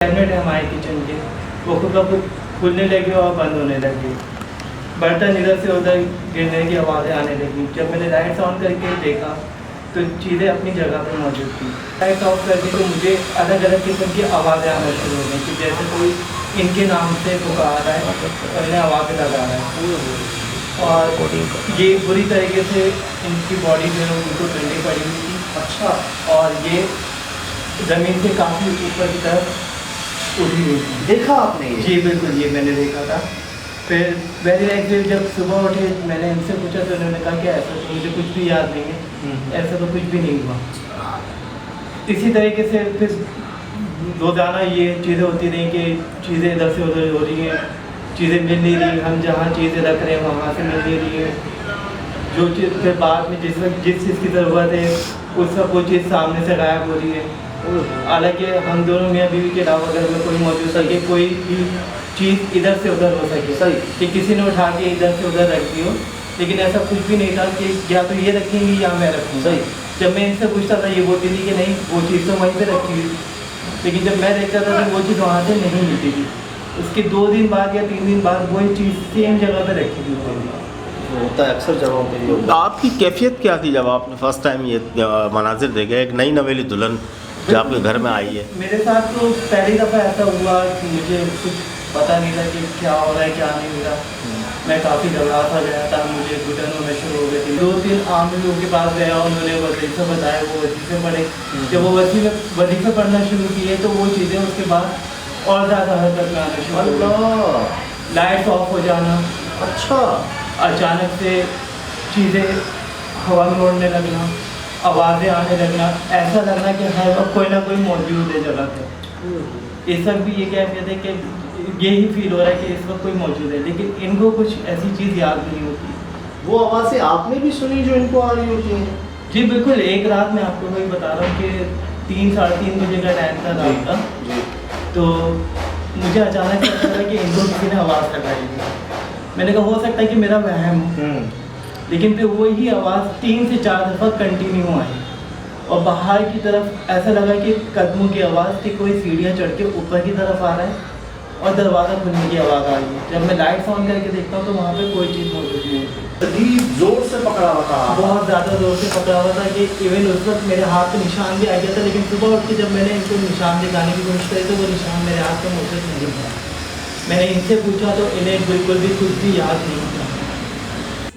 Cabinet है हमारे kitchen के, वो खुद ब खुद खुलने लगे और बंद होने लगे। बर्तन इधर से उधर गिरने की आवाज़ें आने लगी। जब मैंने लाइट्स ऑन करके देखा तो चीज़ें अपनी जगह पर मौजूद थी। लाइट्स ऑफ करके तो मुझे अलग अलग किस्म की आवाज़ें आना शुरू हो गई कि जैसे कोई इनके नाम से पुकार रहा है और इन्हें आवाज़ें लगा रहा है। और ये बुरी तरीके से इनकी बॉडी जो है उनको ठंडी पड़ी हुई थी। अच्छा। और ये ज़मीन से काफ़ी ऊपर की तरफ उठी हुई थी। देखा आपने ये? जी बिल्कुल, ये मैंने देखा था। फिर वेरी नेक्स्ट डे जब सुबह उठे मैंने इनसे पूछा तो उन्होंने कहा कि ऐसा तो मुझे कुछ भी याद नहीं है, ऐसा तो कुछ भी नहीं हुआ। इसी तरीके से फिर रोज़ाना ये चीज़ें होती रही कि चीज़ें इधर से उधर हो रही हैं, चीज़ें मिल नहीं रही, हम जहाँ चीज़ें रख रहे हैं वहाँ से मिल नहीं रही है। जो चीज़ फिर बाद में जिस चीज़ की ज़रूरत है उस वक्त वो चीज़ सामने से गायब हो रही है। हालांकि हम दोनों मियाँ बीवी के अलावा अगर में कोई मौजूद सके, कोई भी चीज़ इधर से उधर हो सके, सही कि किसी ने उठा के इधर से उधर रख दी हो, लेकिन ऐसा कुछ भी नहीं था कि या तो ये रखेंगी या मैं रखूँगा। सही। जब मैं इनसे पूछता था ये बोलती थी कि नहीं वो चीज़ तो वहीं पे रखी हुई, लेकिन जब मैं देखता था तो वो चीज़ वहाँ से नहीं मिलती थी। उसके 2 दिन बाद या 3 दिन बाद वही चीज़ सेम जगह पर रखी हुई होती थी। होता है अक्सर जगहों पे ये होता आपकी कैफियत क्या थी जब आपने फर्स्ट टाइम ये मनाजिर देखे? एक नई नवेली दुल्हन जो आपके घर में आई है। मेरे साथ तो पहली दफ़ा ऐसा हुआ कि मुझे कुछ पता नहीं था कि क्या हो रहा है क्या नहीं हो रहा। मैं काफ़ी घबरा सा गया था, मुझे घुटन होना शुरू हो गई थी। 2-3 आम लोगों के पास गया, उन्होंने वजीफ़े बताए, वो वजीफ़े पढ़े। जब वो वजीफ़े पढ़ना शुरू किए तो वो चीज़ें उसके बाद और ज़्यादा हरकत में आना शुरू हो गई। लाइट्स ऑफ हो जाना, अच्छा। अचानक से चीज़ें हवा में उड़ने लगना, आवाज़ें आने लगना, ऐसा लगना कि हर वक्त कोई ना कोई मौजूद है जगह पे। इस वक्त भी ये कैफियत है कि यही फील हो रहा है कि इस वक्त कोई मौजूद है, लेकिन इनको कुछ ऐसी चीज़ याद नहीं होती। वो आवाज़ें आपने भी सुनी जो इनको आ रही होती हैं? जी बिल्कुल। एक रात मैं आपको वही बता रहा हूँ कि 3-3:30 बजे का टाइम था रात का। जी। तो मुझे अचानक से लगा कि इनको किसी ने आवाज़ लगाई थी। मैंने कहा हो सकता है कि मेरा वहम हो, लेकिन फिर वही आवाज़ 3 से 4 दफ़ा कंटिन्यू आई और बाहर की तरफ ऐसा लगा कि कदमों की आवाज़ कि कोई सीढ़ियाँ चढ़ के ऊपर की तरफ आ रहा है और दरवाज़ा खुलने की आवाज़ आ रही है। जब मैं लाइट्स ऑन करके देखता हूँ तो वहाँ पे कोई चीज़ मौजूद नहीं होती। अजीब जोर से पकड़ा हुआ था। बहुत ज़्यादा ज़ोर से पकड़ा हुआ था कि इवन उस वक्त मेरे हाथ पे निशान भी आ गया था, लेकिन सुबह उठ के जब मैंने इनको निशान दिखाने की कोशिश करी तो वो निशान मेरे हाथ पे मौजूद नहीं था। मैंने इनसे पूछा तो इन्हें बिल्कुल भी कुछ भी याद नहीं था।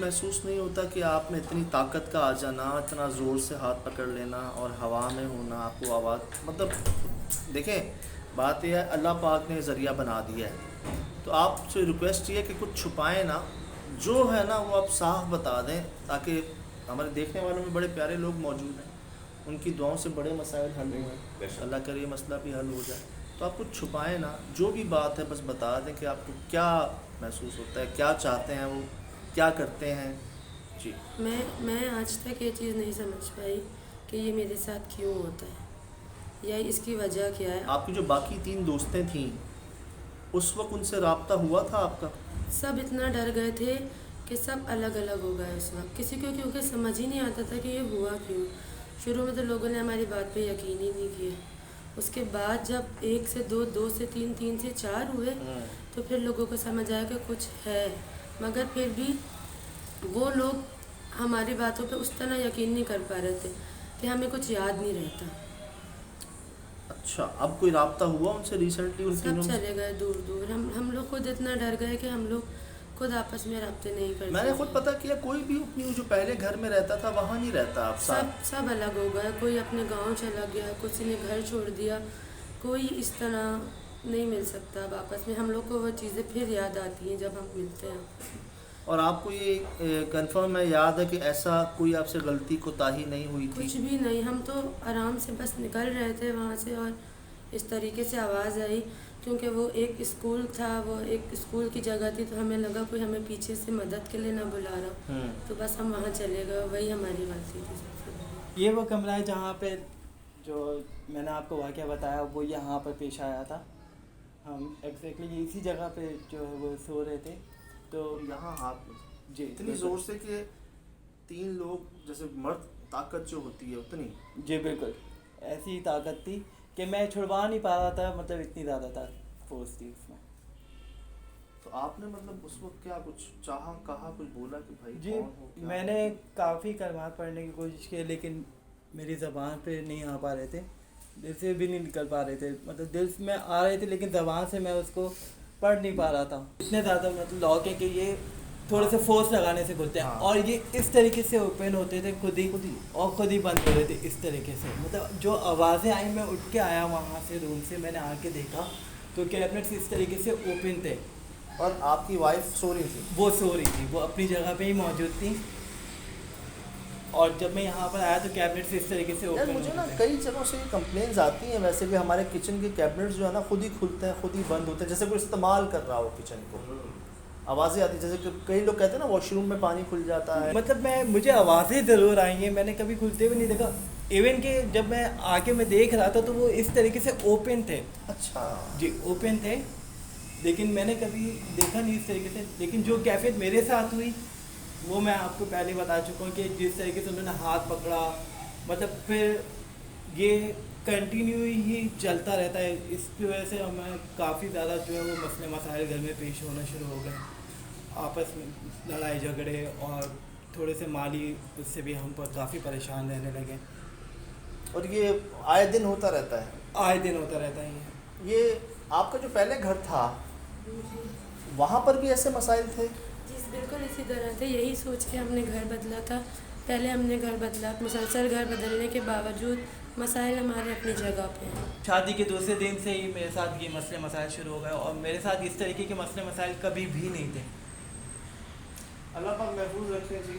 महसूस नहीं होता कि आप में इतनी ताकत का आ जाना, इतना ज़ोर से हाथ पकड़ लेना और हवा में होना, आपको आवाज़, मतलब देखें बात यह है अल्लाह पाक ने ज़रिया बना दिया है, तो आपसे रिक्वेस्ट ये है कि कुछ छुपाएं ना, जो है ना वो आप साफ बता दें, ताकि हमारे देखने वालों में बड़े प्यारे लोग मौजूद हैं, उनकी दुआओं से बड़े मसाइल हल हुए, अल्लाह करे ये मसला भी हल हो जाए। तो आप कुछ छुपाएं ना, जो भी बात है बस बता दें कि आपको क्या महसूस होता है, क्या चाहते हैं, वो क्या करते हैं। जी। मैं आज तक ये चीज़ नहीं समझ पाई कि ये मेरे साथ क्यों होता है या इसकी वजह क्या है। आपकी जो बाकी 3 दोस्तें थीं उस वक्त उनसे रब्ता हुआ था आपका? सब इतना डर गए थे कि सब अलग अलग हो गए उस वक्त, किसी को क्योंकि समझ ही नहीं आता था कि ये हुआ क्यों। शुरू में तो लोगों ने हमारी बात पे यकीन ही नहीं किया, उसके बाद जब 1 से 2, 2 से 3, 3 से 4 हुए तो फिर लोगों को समझ आया कि कुछ है, मगर फिर भी वो लोग हमारी बातों पे उस तरह यकीन नहीं कर पा रहे थे कि हमें कुछ याद नहीं रहता। अच्छा, अब कोई रब्ता हुआ उनसे रिसेंटली? उन सब तीनों में चले गए दूर दूर। हम लोग खुद इतना डर गए कि हम लोग खुद आपस में रब्ते नहीं करते। मैंने खुद पता किया कोई भी अपनी जो पहले घर में रहता था वहाँ नहीं रहता आप सब अलग हो गए। कोई अपने गांव चला गया, किसी ने घर छोड़ दिया, कोई इस तरह नहीं मिल सकता अब आपस में। हम लोग को वो चीज़ें फिर याद आती हैं जब हम मिलते हैं। और आपको ये कंफर्म है, याद है कि ऐसा कोई आपसे गलती कोताही नहीं हुई थी? कुछ भी नहीं, हम तो आराम से बस निकल रहे थे वहाँ से और इस तरीके से आवाज़ आई, क्योंकि वो एक स्कूल था, वो एक स्कूल की जगह थी, तो हमें लगा कोई हमें पीछे से मदद के लिए ना बुला रहा, तो बस हम वहाँ चले गए। वही हमारी गलती थी सबसे बड़ी। ये वो कमरा है जहाँ पे जो मैंने आपको वाक़या बताया वो यहाँ पर पेश आया था। हम एग्जैक्टली इसी जगह पे जो है वो सो रहे थे। तो यहाँ हाथ जी इतनी ज़ोर से कि 3 लोग, जैसे मर्द ताकत जो होती है उतनी? जी बिल्कुल, ऐसी ताकत थी कि मैं छुड़वा नहीं पा रहा था, मतलब इतनी ज़्यादा था फोर्स थी उसमें। तो आपने मतलब उस वक्त क्या कुछ चाहा, कहा, कुछ बोला कि भाई जी कौन हो, क्या मैंने हो? काफ़ी कलमात पढ़ने की कोशिश की, लेकिन मेरी ज़बान पे नहीं आ पा रहे थे, दिल से भी नहीं निकल पा रहे थे, मतलब दिल में आ रहे थे लेकिन ज़बान से मैं उसको पढ़ नहीं पा रहा था। इतने ज़्यादा मतलब लॉक है कि ये थोड़े से फोर्स लगाने से खुलते हैं, हाँ। और ये इस तरीके से ओपन होते थे खुद ही और खुद ही बंद हो रहे थे इस तरीके से। मतलब जो आवाज़ें आई, मैं उठ के आया वहाँ से रूम से, मैंने आके देखा तो कैबिनेट्स इस तरीके से ओपन थे और आपकी वाइफ सो रही थी? वो सो रही थी, वो अपनी जगह पे ही मौजूद थी, और जब मैं यहाँ पर आया तो कैबिनेट्स इस तरीके से यार ओपन मुझे ना होते थे। कई जगहों से कंप्लेंट्स आती हैं वैसे भी, हमारे किचन के कैबिनेट्स जो है ना खुद ही खुलते हैं, खुद ही बंद होते हैं, जैसे कोई इस्तेमाल कर रहा हो किचन को। आवाज़ें आती हैं, जैसे कई लोग कहते हैं ना वॉशरूम में पानी खुल जाता है। मतलब मुझे आवाज़ें ज़रूर आई हैं, मैंने कभी खुलते हुए नहीं देखा। इवन कि जब मैं आके मैं देख रहा था तो वो इस तरीके से ओपन थे। अच्छा जी ओपन थे, लेकिन मैंने कभी देखा नहीं इस तरीके से। लेकिन जो कैफियत मेरे साथ हुई वो मैं आपको पहले बता चुका हूँ कि जिस तरीके से उन्होंने हाथ पकड़ा, मतलब फिर ये कंटिन्यू ही चलता रहता है। इसकी वजह से हमें काफ़ी ज़्यादा जो है वो मसले मसाइल घर में पेश होना शुरू हो गए, आपस में लड़ाई झगड़े, और थोड़े से माली उससे भी हम पर काफ़ी परेशान रहने लगे। और ये आए दिन होता रहता है? आए दिन होता रहता है ये आपका जो पहले घर था वहाँ पर भी ऐसे मसाइल थे? जी बिल्कुल इसी तरह थे, यही सोच के हमने घर बदला था। पहले हमने घर बदला, मुसलसल घर बदलने के बावजूद मसाइल हमारे अपनी जगह पे हैं। शादी के दूसरे दिन से ही मेरे साथ ये मसले मसाइल शुरू हो गए, और मेरे साथ इस तरीके के मसले मसाइल कभी भी नहीं थे। अल्लाह पाक महफूज रखे जी।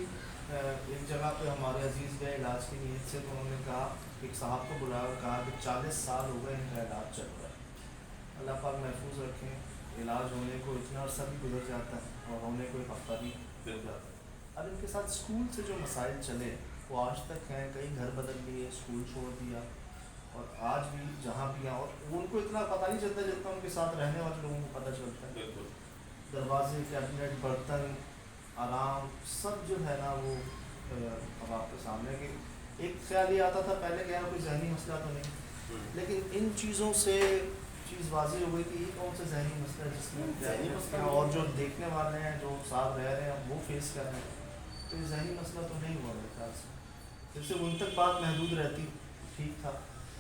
एक जगह पे हमारे अजीज़ गए इलाज की नीयत से, तो उन्होंने कहा, एक साहब को बुलाया और कहा कि 40 साल हो गए इनका इलाज चल रहा है। अल्लाह पाक महफूज रखें, इलाज होने को इतना अर्सा भी गुजर जाता है और होने को एक हफ्ता भी गुजर जाता है। अब इनके साथ स्कूल से जो मसाइल चले वो आज तक हैं, कई घर बदल लिए, स्कूल छोड़ दिया, और आज भी जहाँ भी हैं, और उनको इतना पता नहीं चलता जितना उनके साथ रहने वाले लोगों को पता चलता है। दरवाजे, कैबिनेट, बर्तन, आराम सब जो है ना वो अब आपके सामने कि एक ख्याल ये आता था पहले कि यार कोई जहनी मसला तो नहीं, लेकिन इन चीज़ों से चीज़ वाज़ी हो गई कि ये कौन सा जहनी मसला है जिसमें जहनी मसला, और जो देखने वाले हैं जो साथ रह रहे हैं वो फेस कर रहे हैं, तो ये जहनी मसला तो नहीं हुआ मेरे ख्याल से। जैसे उन तक बात महदूद रहती ठीक था,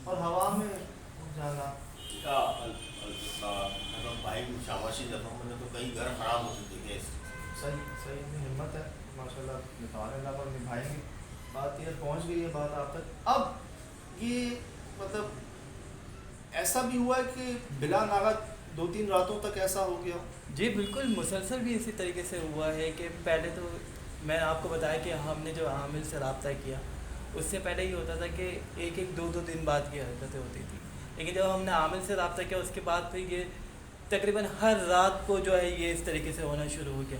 और हवा में उड़ जाना। भाई शाबाशी देता हूँ, मैंने तो कई घर खराब हो चुके हैं। सही सही अपनी हिम्मत है माशाल्लाह, निभाने ला पर निभाएंगे। बात ये पहुँच गई है बात आप तक। अब ये मतलब ऐसा भी हुआ है कि बिला नागत 2-3 रातों तक ऐसा हो गया? जी बिल्कुल, मुसलसल भी इसी तरीके से हुआ है कि पहले तो मैं आपको बताया कि हमने जो आमिल से रब्ता किया, उससे पहले ये होता था कि 1-1, 2-2 दिन बाद की हरकतें होती थी, लेकिन जब हमने आमिल से रब्ता किया उसके बाद फिर ये तकरीबन हर रात को जो है ये इस तरीके से होना शुरू हो गया।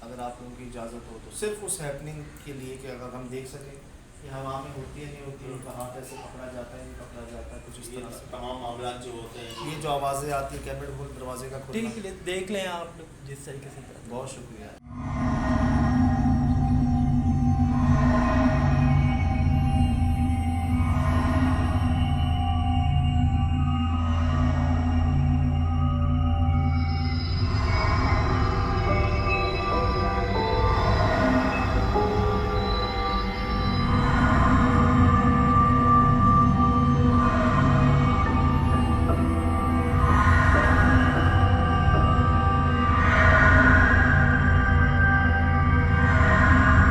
अगर आप लोगों की इजाज़त हो तो सिर्फ उस हैपनिंग के लिए कि अगर हम देख सकें कि हवा में होती है नहीं होती है, उनका हाथ ऐसे पकड़ा जाता है नहीं पकड़ा जाता है, कुछ इस तरह से तमाम मामला जो होते हैं, ये जो आवाज़ें आती है कैबिनेट खोल दरवाजे का खोलना। ठीक है, देख लें आप लोग जिस तरीके से। बहुत शुक्रिया।